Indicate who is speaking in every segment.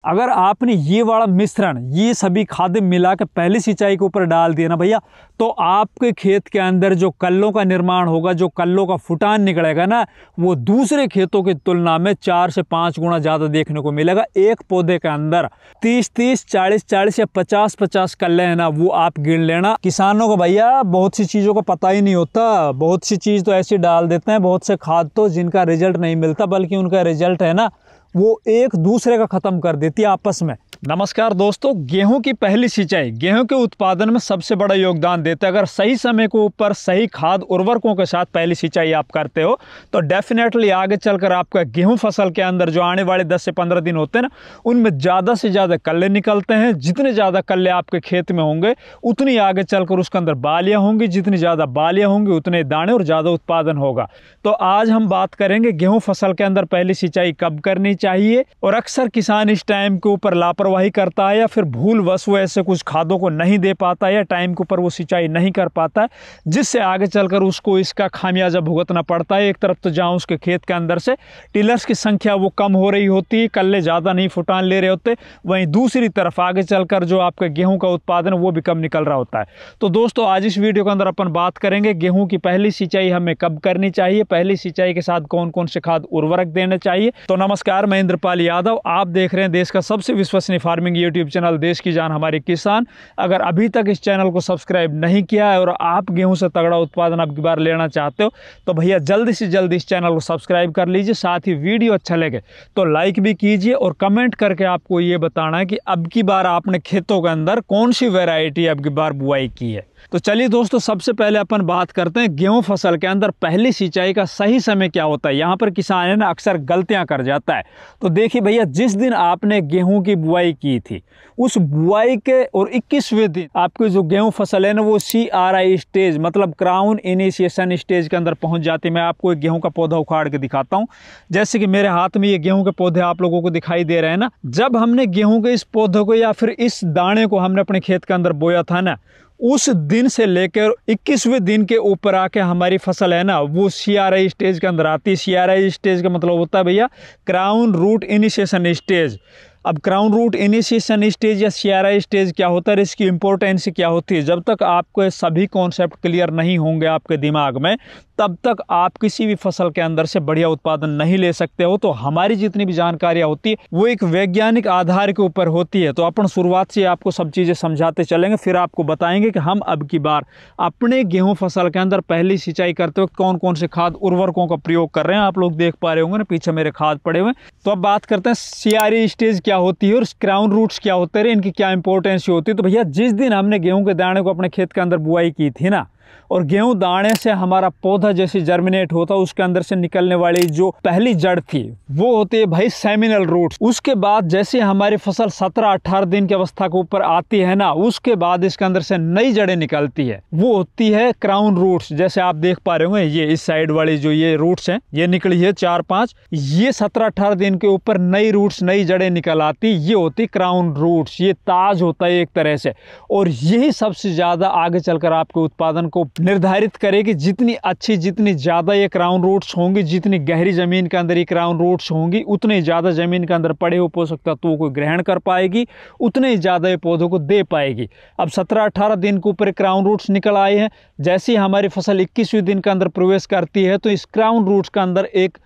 Speaker 1: अगर आपने ये वाला मिश्रण ये सभी खाद मिला के पहली सिंचाई के ऊपर डाल दिया ना भैया, तो आपके खेत के अंदर जो कल्लों का निर्माण होगा, जो कल्लों का फुटान निकलेगा ना, वो दूसरे खेतों की तुलना में 4 से 5 गुना ज्यादा देखने को मिलेगा। एक पौधे के अंदर 30-30, 40-40 या 50-50 कल्ले है ना, वो आप गिन लेना। किसानों को भैया बहुत सी चीजों का पता ही नहीं होता, बहुत सी चीज तो ऐसी डाल देते हैं, बहुत से खाद तो जिनका रिजल्ट नहीं मिलता, बल्कि उनका रिजल्ट है ना वो एक दूसरे का खत्म कर देती है आपस में। नमस्कार दोस्तों, गेहूं की पहली सिंचाई गेहूं के उत्पादन में सबसे बड़ा योगदान देता है। अगर सही समय के ऊपर सही खाद उर्वरकों के साथ पहली सिंचाई आप करते हो तो डेफिनेटली आगे चलकर आपका गेहूं फसल के अंदर जो आने वाले 10 से 15 दिन होते हैं ना, उनमें ज़्यादा से ज़्यादा कल्ले निकलते हैं। जितने ज़्यादा कल्ले आपके खेत में होंगे उतनी आगे चलकर उसके अंदर बालियाँ होंगी, जितनी ज़्यादा बालियाँ होंगी उतने दाने और ज़्यादा उत्पादन होगा। तो आज हम बात करेंगे गेहूँ फसल के अंदर पहली सिंचाई कब करनी चाहिए। और अक्सर किसान इस टाइम के ऊपर लापरवाही करता है या फिर भूलवश वो ऐसे कुछ खादों को नहीं दे पाता है या टाइम के ऊपर वो सिंचाई नहीं कर पाता है, जिससे आगे चलकर उसको इसका खामियाजा भुगतना पड़ता है। एक तरफ तो जहाँ उसके खेत के अंदर से टिलर्स की संख्या वो कम हो रही होती है, कल्ले ज़्यादा नहीं फुटान ले रहे होते, वहीं दूसरी तरफ आगे चलकर जो आपका गेहूँ का उत्पादन वो भी कम निकल रहा होता है। तो दोस्तों आज इस वीडियो के अंदर अपन बात करेंगे गेहूँ की पहली सिंचाई हमें कब करनी चाहिए, पहली सिंचाई के साथ कौन कौन से खाद उर्वरक देने चाहिए। तो नमस्कार, मैं इंद्रपाल यादव, आप देख रहे हैं देश का सबसे विश्वसनीय फार्मिंग यूट्यूब चैनल देश की जान हमारे किसान। अगर अभी तक इस चैनल को सब्सक्राइब नहीं किया है और आप गेहूं से तगड़ा उत्पादन अब की बार लेना चाहते हो तो भैया जल्दी से जल्दी इस चैनल को सब्सक्राइब कर लीजिए। साथ ही वीडियो अच्छा लगे तो लाइक भी कीजिए और कमेंट करके आपको ये बताना है कि अब की बार आपने खेतों के अंदर कौन सी वैरायटी अब की बार बुआई की है। तो चलिए दोस्तों, सबसे पहले अपन बात करते हैं गेहूं फसल के अंदर पहली सिंचाई का सही समय क्या होता है। यहाँ पर किसान है ना अक्सर गलतियां कर जाता है। तो देखिए भैया, जिस दिन आपने गेहूं की बुआई की थी उस बुआई के और 21वें दिन आपकी जो गेहूं फसल है ना वो CRI स्टेज मतलब क्राउन इनिशिएशन स्टेज के अंदर पहुंच जाती है। मैं आपको एक गेहूं का पौधा उखाड़ के दिखाता हूं। जैसे कि मेरे हाथ में ये गेहूं के पौधे आप लोगों को दिखाई दे रहे हैं ना, जब हमने गेहूं के इस पौधे को या फिर इस दाने को हमने अपने खेत के अंदर बोया था ना, उस दिन से लेकर 21वें दिन के ऊपर आके हमारी फसल है ना वो CRI स्टेज के अंदर आती है। CRI स्टेज का मतलब होता है भैया क्राउन रूट इनिशिएशन स्टेज। अब क्राउन रूट इनिशिएशन स्टेज या CRI स्टेज क्या होता है, इसकी इंपॉर्टेंस क्या होती है, जब तक आपको सभी कॉन्सेप्ट क्लियर नहीं होंगे आपके दिमाग में तब तक आप किसी भी फसल के अंदर से बढ़िया उत्पादन नहीं ले सकते हो। तो हमारी जितनी भी जानकारियां होती है वो एक वैज्ञानिक आधार के ऊपर होती है। तो अपन शुरुआत से आपको सब चीज़ें समझाते चलेंगे, फिर आपको बताएंगे कि हम अब की बार अपने गेहूं फसल के अंदर पहली सिंचाई करते वक्त कौन कौन से खाद उर्वरकों का प्रयोग कर रहे हैं। आप लोग देख पा रहे होंगे ना पीछे मेरे खाद पड़े हुए। तो अब बात करते हैं CRI स्टेज क्या होती है और क्राउन रूट्स क्या होते हैं, इनकी क्या इंपॉर्टेंस होती है। तो भैया जिस दिन हमने गेहूं के दाने को अपने खेत के अंदर बुआई की थी ना, और गेहूं दाने से हमारा पौधा जैसे जर्मिनेट होता है उसके अंदर से निकलने वाली जो पहली जड़ थी वो होती है भाई सेमिनल रूट्स। उसके बाद जैसे हमारी फसल 17-18 दिन की अवस्था के ऊपर आती है ना, उसके बाद इसके अंदर से नई जड़ें निकलती है, वो होती है क्राउन रूट्स। जैसे आप देख पा रहे होंगे ये इस साइड वाली जो ये रूट्स हैं ये निकली है 4-5, ये 17-18 दिन के ऊपर नई रूट्स नई जड़ें निकल आती, ये होती क्राउन रूट्स। ये ताज होता है एक तरह से, और यही सबसे ज्यादा आगे चलकर आपके उत्पादन को निर्धारित करेगी। जितनी अच्छी जितनी ज़्यादा ये क्राउन रूट्स होंगी, जितनी गहरी ज़मीन के अंदर ये क्राउन रूट्स होंगी, उतने ज़्यादा ज़मीन के अंदर पड़े हुए पोषक तत्वों को ग्रहण कर पाएगी, उतने ही ज़्यादा ये पौधों को दे पाएगी। अब 17-18 दिन के ऊपर क्राउन रूट्स निकल आए हैं, जैसे ही हमारी फसल 21वें दिन के अंदर प्रवेश करती है तो इस क्राउन रूट्स के अंदर एक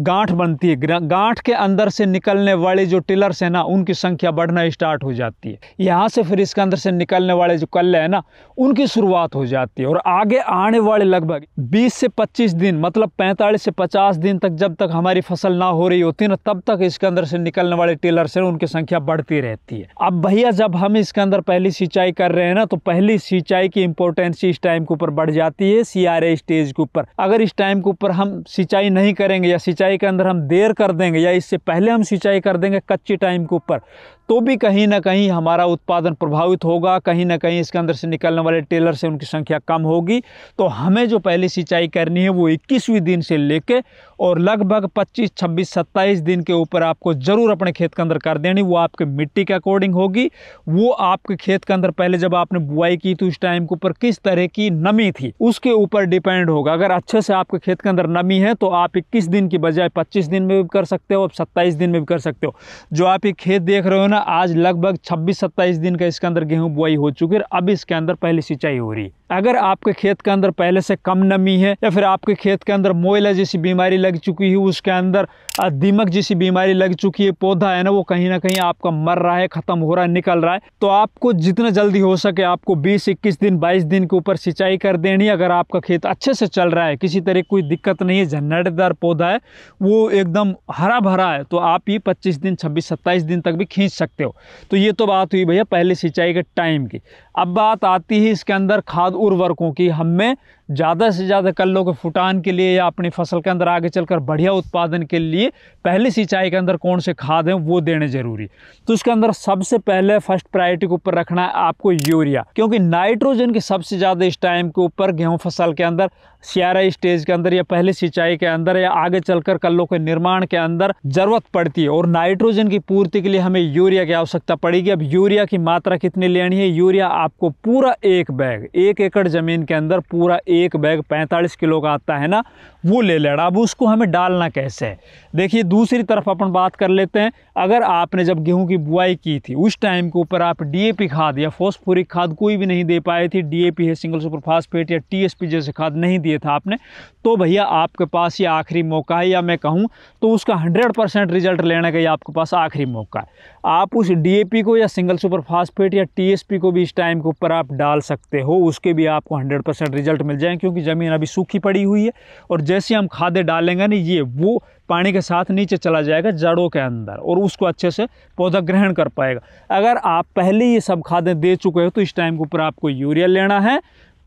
Speaker 1: गांठ बनती है। गांठ के अंदर से निकलने वाले जो टिलर्स है ना उनकी संख्या बढ़ना स्टार्ट हो जाती है। यहाँ से फिर इसके अंदर से निकलने वाले जो कल्ले है ना उनकी शुरुआत हो जाती है। और आगे आने वाले लगभग 20 से 25 दिन मतलब 45 से 50 दिन तक जब तक हमारी फसल ना हो रही होती है ना, तब तक इसके अंदर से निकलने वाले टिलर्स है उनकी संख्या बढ़ती रहती है। अब भैया जब हम इसके अंदर पहली सिंचाई कर रहे हैं ना, तो पहली सिंचाई की इंपॉर्टेंस इस टाइम के ऊपर बढ़ जाती है CRI स्टेज के ऊपर। अगर इस टाइम के ऊपर हम सिंचाई नहीं करेंगे या सिंचाई के अंदर हम देर कर देंगे या इससे पहले हम सिंचाई कर देंगे कच्चे टाइम के ऊपर, तो भी कहीं ना कहीं हमारा उत्पादन प्रभावित होगा। कहीं ना कहीं इसके अंदर से निकलने वाले टेलर से उनकी संख्या कम होगी। तो हमें जो पहली सिंचाई करनी है वो 21वें दिन से लेके और लगभग 25, 26, 27 दिन के ऊपर आपको जरूर अपने खेत के अंदर कर देनी। वो आपके मिट्टी के अकॉर्डिंग होगी, वो आपके खेत के अंदर पहले जब आपने बुआई की तो उस टाइम के ऊपर किस तरह की नमी थी उसके ऊपर डिपेंड होगा। अगर अच्छे से आपके खेत के अंदर नमी है तो आप 21 दिन की बजाय 25 दिन में भी कर सकते हो, अब 27 दिन में भी कर सकते हो। जो आप ये खेत देख रहे हो ना, आज लगभग 26-27 दिन का इसके अंदर गेहूं बुआई हो चुकी है, अब इसके अंदर पहली सिंचाई हो रही है। अगर आपके खेत के अंदर पहले से कम नमी है या फिर आपके खेत के अंदर मोइला जैसी बीमारी लग चुकी है, उसके अंदर दीमक जैसी बीमारी लग चुकी है, पौधा है ना वो कहीं ना कहीं आपका मर रहा है, खत्म हो रहा है, निकल रहा है, तो आपको जितना जल्दी हो सके आपको 20, 21 दिन, 22 दिन के ऊपर सिंचाई कर देनी। अगर आपका खेत अच्छे से चल रहा है, किसी तरह कोई दिक्कत नहीं है, झन्नाटेदार पौधा है, वो एकदम हरा भरा है, तो आप ये 25 दिन, 26, 27 दिन तक भी खींच सकते हो। तो ये तो बात हुई भैया पहले सिंचाई के टाइम की। अब बात आती है इसके अंदर खाद उर्वरकों की। हमें ज़्यादा से ज़्यादा कल्लों के फुटान के लिए या अपनी फसल के अंदर आगे चलकर बढ़िया उत्पादन के लिए पहले सिंचाई के अंदर कौन से खाद हैं वो देने जरूरी। तो इसके अंदर सबसे पहले फर्स्ट प्रायोरिटी के ऊपर रखना है आपको यूरिया, क्योंकि नाइट्रोजन की सबसे ज़्यादा इस टाइम के ऊपर गेहूँ फसल के अंदर सियारा स्टेज के अंदर या पहले सिंचाई के अंदर या आगे चलकर कल्लों के निर्माण के अंदर जरूरत पड़ती है। और नाइट्रोजन की पूर्ति के लिए हमें यूरिया की आवश्यकता पड़ेगी। अब यूरिया की मात्रा कितनी लेनी है? यूरिया आपको पूरा 1 बैग, 1 एकड़ जमीन के अंदर पूरा 1 बैग 45 किलो का आता है ना, वो ले लेना। अब उसको हमें डालना कैसे है? देखिए दूसरी तरफ अपन बात कर लेते हैं। अगर आपने जब गेहूं की बुआई की थी उस टाइम के ऊपर आप डीएपी खाद या फॉस्फोरिक खाद कोई भी नहीं दे पाए थे, डीएपी है, सिंगल सुपर फास्फेट या टीएसपी जैसे खाद नहीं दिए था आपने, तो भैया आपके पास ये आखिरी मौका है, या मैं कहूँ तो उसका 100% रिजल्ट लेने का ये आपके पास आखिरी मौका है। आप उस डीएपी को या सिंगल सुपर फास्फेट या टीएसपी को भी इस टाइम के ऊपर आप डाल सकते हो, उसके भी आपको 100% रिजल्ट मिल जाएंगे, क्योंकि ज़मीन अभी सूखी पड़ी हुई है। और जैसे हम खादें डालेंगे ना, ये वो पानी के साथ नीचे चला जाएगा जड़ों के अंदर और उसको अच्छे से पौधा ग्रहण कर पाएगा। अगर आप पहले ये सब खादें दे चुके हो तो इस टाइम के ऊपर आपको यूरिया लेना है।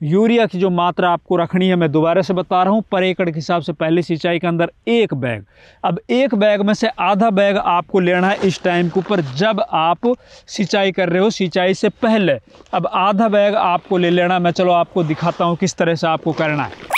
Speaker 1: यूरिया की जो मात्रा आपको रखनी है मैं दोबारा से बता रहा हूँ, पर एकड़ के हिसाब से पहले सिंचाई के अंदर 1 बैग। अब 1 बैग में से आधा बैग आपको लेना है इस टाइम के ऊपर जब आप सिंचाई कर रहे हो, सिंचाई से पहले। अब आधा बैग आपको ले लेना। मैं चलो आपको दिखाता हूँ किस तरह से आपको करना है।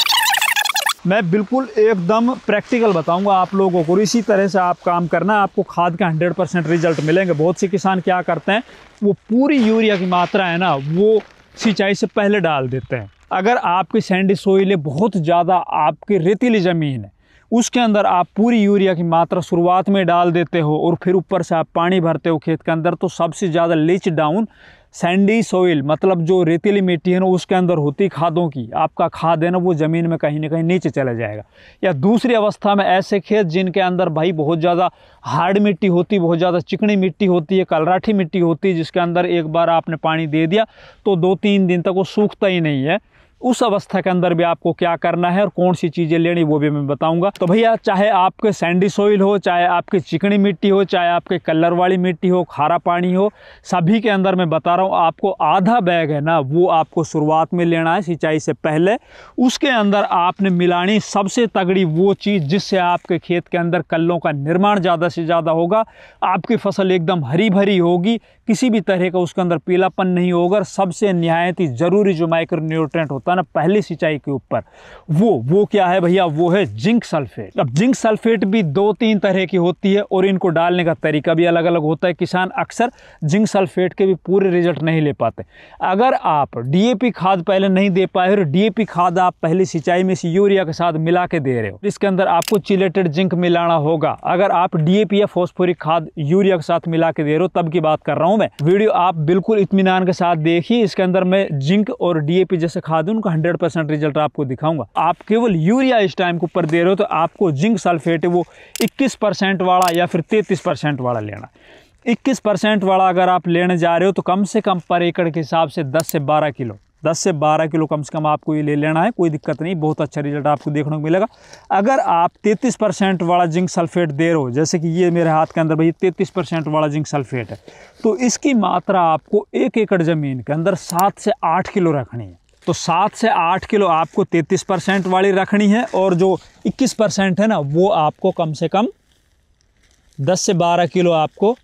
Speaker 1: मैं बिल्कुल एकदम प्रैक्टिकल बताऊंगा आप लोगों को, इसी तरह से आप काम करना, आपको खाद का 100% रिजल्ट मिलेंगे। बहुत से किसान क्या करते हैं, वो पूरी यूरिया की मात्रा है ना वो सिंचाई से पहले डाल देते हैं। अगर आपकी सैंडी सोइल है, बहुत ज़्यादा आपकी रेतीली ज़मीन है, उसके अंदर आप पूरी यूरिया की मात्रा शुरुआत में डाल देते हो और फिर ऊपर से आप पानी भरते हो खेत के अंदर, तो सबसे ज़्यादा लीच डाउन सैंडी सोइल, मतलब जो रेतीली मिट्टी है ना उसके अंदर होती खादों की, आपका खाद है ना वो ज़मीन में कहीं ना कहीं नीचे चला जाएगा। या दूसरी अवस्था में ऐसे खेत जिनके अंदर भाई बहुत ज़्यादा हार्ड मिट्टी होती, बहुत ज़्यादा चिकनी मिट्टी होती है, कलराठी मिट्टी होती है, जिसके अंदर एक बार आपने पानी दे दिया तो 2-3 दिन तक वो सूखता ही नहीं है, उस अवस्था के अंदर भी आपको क्या करना है और कौन सी चीज़ें लेनी वो भी मैं बताऊंगा। तो भैया चाहे आपके सैंडी सोइल हो, चाहे आपकी चिकनी मिट्टी हो, चाहे आपके कलर वाली मिट्टी हो, खारा पानी हो, सभी के अंदर मैं बता रहा हूँ आपको आधा बैग है ना वो आपको शुरुआत में लेना है सिंचाई से पहले। उसके अंदर आपने मिलानी सबसे तगड़ी वो चीज़ जिससे आपके खेत के अंदर कल्लों का निर्माण ज़्यादा से ज़्यादा होगा, आपकी फसल एकदम हरी भरी होगी, किसी भी तरह का उसके अंदर पीलापन नहीं होगा। सबसे निहायत ही ज़रूरी जो माइक्रो न्यूट्रिएंट होता है ना पहली सिंचाई के ऊपर, वो क्या है भैया? वो है जिंक सल्फेट। अब जिंक सल्फेट भी 2-3 तरह की होती है और इनको डालने का तरीका भी अलग अलग होता है। किसान अक्सर जिंक सल्फेट के भी पूरे रिजल्ट नहीं ले पाते। अगर आप डीएपी खाद पहले नहीं दे पाए, डीएपी खाद आप पहली सिंचाई में से यूरिया के साथ मिला के दे रहे हो, इसके अंदर आपको चिलेटेड जिंक मिलाना होगा। अगर आप डीएपी या फॉस्फोरिक खाद यूरिया के साथ मिला के दे रहे हो तब की बात कर रहा हूं मैं। वीडियो आप बिल्कुल इत्मीनान के साथ देखिए, इसके अंदर मैं जिंक और डीएपी जैसे खाद उनका 100% रिजल्ट आपको दिखाऊंगा। आप केवल यूरिया इस टाइम के ऊपर दे रहे हो तो आपको जिंक सल्फेट वो 21% वाला या फिर 33% वाला लेना। 21% वाला अगर आप लेने जा रहे हो तो कम से कम पर एकड़ के हिसाब से 10 से 12 किलो कम से कम आपको ये ले लेना है। कोई दिक्कत नहीं, बहुत अच्छा रिजल्ट आपको देखने को मिलेगा। अगर आप 33% वाला जिंक सल्फेट दे रहे हो, जैसे कि ये मेरे हाथ के अंदर भाई 33% वाला जिंक सल्फेट है, तो इसकी मात्रा आपको 1 एकड़ ज़मीन के अंदर 7 से 8 किलो रखनी है। तो 7 से 8 किलो आपको 33% वाली रखनी है और जो 21% है ना वो आपको कम से कम 10 से 12 किलो आपको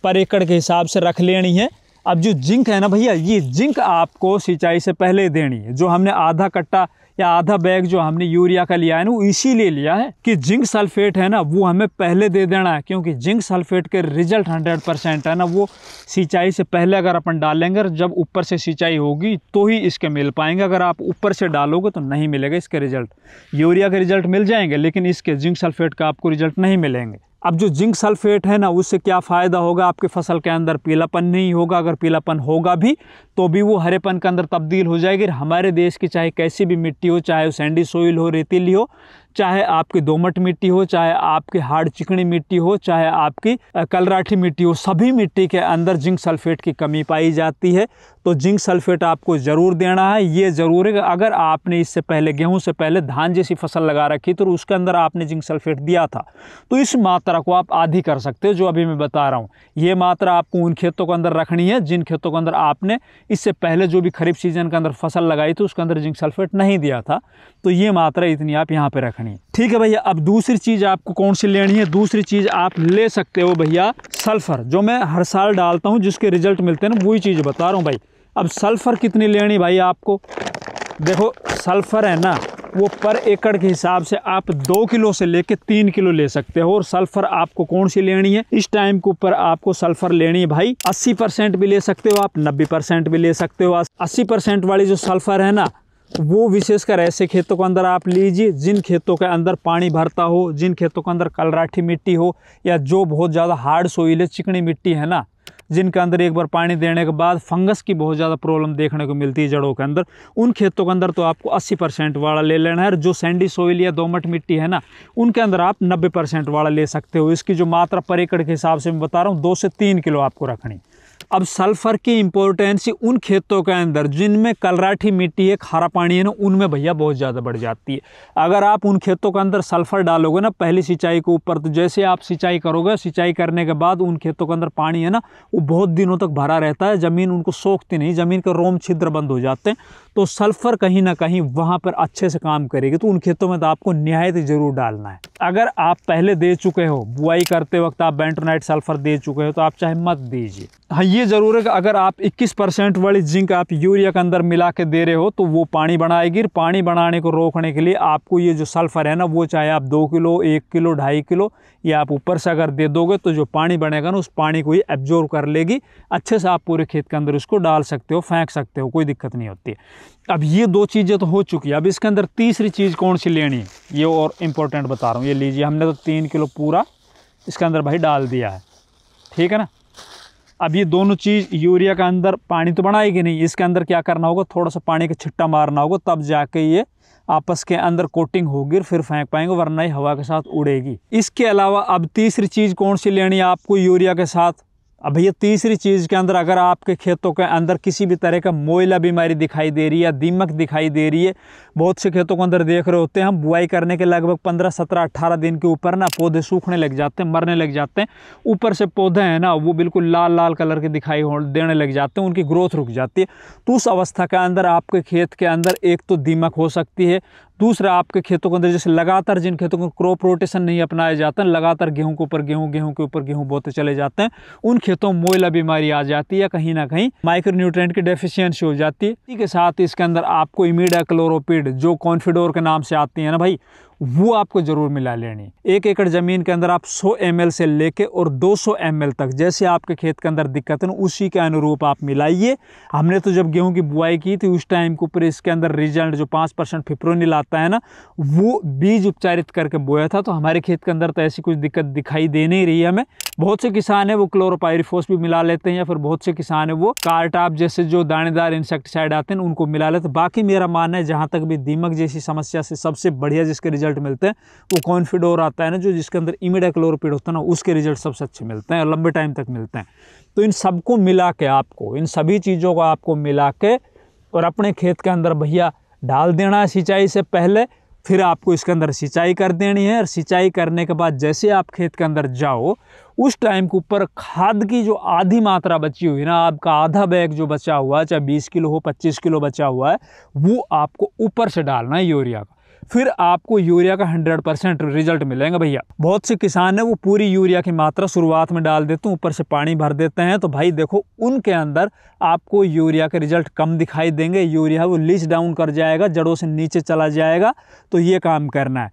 Speaker 1: पर एकड़ के हिसाब से रख लेनी है। अब जो जिंक है ना भैया, ये जिंक आपको सिंचाई से पहले देनी है। जो हमने आधा कट्टा या आधा बैग जो हमने यूरिया का लिया है ना, वो इसीलिए लिया है कि जिंक सल्फेट है ना वो हमें पहले दे देना है, क्योंकि जिंक सल्फेट के रिजल्ट 100% है ना वो सिंचाई से पहले अगर अपन डालेंगे, जब ऊपर से सिंचाई होगी तो ही इसके मिल पाएंगे। अगर आप ऊपर से डालोगे तो नहीं मिलेगा इसके रिजल्ट। यूरिया के रिजल्ट मिल जाएंगे लेकिन इसके जिंक सल्फेट का आपको रिजल्ट नहीं मिलेंगे। अब जो जिंक सल्फेट है ना उससे क्या फ़ायदा होगा, आपके फसल के अंदर पीलापन नहीं होगा, अगर पीलापन होगा भी तो भी वो हरेपन के अंदर तब्दील हो जाएगी। हमारे देश की चाहे कैसी भी मिट्टी हो, चाहे वो सैंडी सोइल हो, रेतीली हो, चाहे आपकी दोमट मिट्टी हो, चाहे आपकी हार्ड चिकनी मिट्टी हो, चाहे आपकी कलराठी मिट्टी हो, सभी मिट्टी के अंदर जिंक सल्फेट की कमी पाई जाती है। तो जिंक सल्फेट आपको ज़रूर देना है। ये ज़रूर है कि अगर आपने इससे पहले गेहूं से पहले धान जैसी फसल लगा रखी तो उसके अंदर आपने जिंक सल्फेट दिया था तो इस मात्रा को आप आधी कर सकते हो जो अभी मैं बता रहा हूँ। ये मात्रा आपको उन खेतों के अंदर रखनी है जिन खेतों के अंदर आपने इससे पहले जो भी खरीफ सीजन के अंदर फसल लगाई थी उसके अंदर जिंक सल्फेट नहीं दिया था, तो ये मात्रा इतनी आप यहाँ पे रखनी है। ठीक है भैया। अब दूसरी चीज़ आपको कौन सी लेनी है? दूसरी चीज़ आप ले सकते हो भैया सल्फर, जो मैं हर साल डालता हूँ जिसके रिजल्ट मिलते हैं ना, वही चीज़ बता रहा हूँ भाई। अब सल्फर कितनी लेनी भाई आपको? देखो सल्फर है ना वो पर एकड़ के हिसाब से आप 2 किलो से लेके 3 किलो ले सकते हो। और सल्फर आपको कौन सी लेनी है? इस टाइम के ऊपर आपको सल्फर लेनी है भाई 80% भी ले सकते हो आप, 90% भी ले सकते हो। 80% वाली जो सल्फर है ना वो विशेषकर ऐसे खेतों के अंदर आप लीजिए जिन खेतों के अंदर पानी भरता हो, जिन खेतों के अंदर कलराठी मिट्टी हो, या जो बहुत ज़्यादा हार्ड सोइल है, चिकनी मिट्टी है ना, जिनके अंदर एक बार पानी देने के बाद फंगस की बहुत ज़्यादा प्रॉब्लम देखने को मिलती है जड़ों के अंदर, उन खेतों के अंदर तो आपको 80% वाला ले लेना है। जो सैंडी सोइल या दोमट मिट्टी है ना उनके अंदर आप 90% वाला ले सकते हो। इसकी जो मात्रा पर एकड़ के हिसाब से मैं बता रहा हूँ 2 से 3 किलो आपको रखनी। अब सल्फर की इंपॉर्टेंस उन खेतों के अंदर जिनमें कलराठी मिट्टी है, खारा पानी है ना, उनमें भैया बहुत ज़्यादा बढ़ जाती है। अगर आप उन खेतों के अंदर सल्फर डालोगे ना पहली सिंचाई के ऊपर, तो जैसे आप सिंचाई करोगे, सिंचाई करने के बाद उन खेतों के अंदर पानी है ना वो बहुत दिनों तक भरा रहता है, ज़मीन उनको सोखती नहीं, ज़मीन के रोम छिद्र बंद हो जाते हैं। तो सल्फर कहीं ना कहीं वहाँ पर अच्छे से काम करेगी। तो उन खेतों में तो आपको निहायत ज़रूर डालना है। अगर आप पहले दे चुके हो, बुआई करते वक्त आप बेंटोनाइट सल्फर दे चुके हो, तो आप चाहे मत दीजिए। हाँ ये ज़रूर है कि अगर आप 21% वाली जिंक आप यूरिया के अंदर मिला के दे रहे हो तो वो पानी बनाएगी। पानी बनाने को रोकने के लिए आपको ये जो सल्फर है ना वो चाहे आप 2 किलो, 1 किलो, 2.5 किलो या आप ऊपर से अगर दे दोगे तो जो पानी बनेगा ना उस पानी को ही एब्जॉर्ब कर लेगी। अच्छे से आप पूरे खेत के अंदर उसको डाल सकते हो, फेंक सकते हो, कोई दिक्कत नहीं होती है। अब ये 2 चीज़ें तो हो चुकी है। अब इसके अंदर तीसरी चीज़ कौन सी लेनी है ये और इम्पोर्टेंट बता रहा हूँ। ये लीजिए, हमने तो 3 किलो पूरा इसके अंदर भाई डाल दिया है, ठीक है ना। अब ये दोनों चीज़ यूरिया के अंदर पानी तो बनाएगी नहीं, इसके अंदर क्या करना होगा, थोड़ा सा पानी का छिट्टा मारना होगा, तब जाके ये आपस के अंदर कोटिंग होगी, फिर फेंक पाएंगे, वरना ये हवा के साथ उड़ेगी। इसके अलावा अब तीसरी चीज़ कौन सी लेनी है आपको यूरिया के साथ? अब भैया तीसरी चीज़ के अंदर अगर आपके खेतों के अंदर किसी भी तरह का मोइला बीमारी दिखाई दे रही है या दीमक दिखाई दे रही है, बहुत से खेतों के अंदर देख रहे होते हैं हम, बुआई करने के लगभग 15, 17, 18 दिन के ऊपर ना पौधे सूखने लग जाते हैं, मरने लग जाते हैं। ऊपर से पौधे हैं ना वो बिल्कुल लाल लाल कलर के दिखाई देने लग जाते हैं, उनकी ग्रोथ रुक जाती है। तो उस अवस्था के अंदर आपके खेत के अंदर एक तो दीमक हो सकती है, दूसरा आपके खेतों के अंदर जैसे लगातार जिन खेतों को क्रॉप रोटेशन नहीं अपनाया जाता, लगातार गेहूं के ऊपर गेहूं, गेहूं के ऊपर गेहूं बोते चले जाते हैं, उन खेतों में मोइला बीमारी आ जाती है, कहीं ना कहीं माइक्रो न्यूट्रिएंट की डेफिशिएंसी हो जाती है। इसी के साथ इसके अंदर आपको इमिडाक्लोरोपिड जो कॉन्फिडोर के नाम से आती है ना भाई, वो आपको जरूर मिला लेनी है। 1 एकड़ ज़मीन के अंदर आप 100 ml से लेके और 200 ml तक, जैसे आपके खेत के अंदर दिक्कत है ना उसी के अनुरूप आप मिलाइए। हमने तो जब गेहूं की बुआई की थी उस टाइम के ऊपर इसके अंदर रिजल्ट जो 5% फिप्रोनिल आता है ना वो बीज उपचारित करके बोया था, तो हमारे खेत के अंदर तो ऐसी कुछ दिक्कत दिखाई दे नहीं रही है हमें। बहुत से किसान है वो क्लोरोपाइरिफॉस भी मिला लेते हैं, या फिर बहुत से किसान है वो कार्टाप जैसे जो दानेदार इंसेक्टिसाइड आते हैं उनको मिला लेते हैं। बाकी मेरा मानना है जहाँ तक भी दीमक जैसी समस्या से सबसे बढ़िया जिसके रिजल्ट मिलते हैं वो कॉन्फिडोर आता है ना, जो जिसके अंदर इमिडाक्लोरोपिड होता है ना, उसके रिजल्ट सबसे अच्छे मिलते हैं और लंबे टाइम तक मिलते हैं। तो इन सबको मिला के आपको, इन सभी चीज़ों को आपको मिला के और अपने खेत के अंदर भैया डाल देना है सिंचाई से पहले। फिर आपको इसके अंदर सिंचाई कर देनी है, और सिंचाई करने के बाद जैसे आप खेत के अंदर जाओ उस टाइम के ऊपर खाद की जो आधी मात्रा बची हुई ना, आपका आधा बैग जो बचा हुआ है, चाहे 20 किलो हो, 25 किलो बचा हुआ है, वो आपको ऊपर से डालना है यूरिया का। फिर आपको यूरिया का 100% रिजल्ट मिलेगा भैया। बहुत से किसान है वो पूरी यूरिया की मात्रा शुरुआत में डाल देते हैं, ऊपर से पानी भर देते हैं, तो भाई देखो उनके अंदर आपको यूरिया के रिजल्ट कम दिखाई देंगे। यूरिया वो लीच डाउन कर जाएगा, जड़ों से नीचे चला जाएगा। तो ये काम करना है।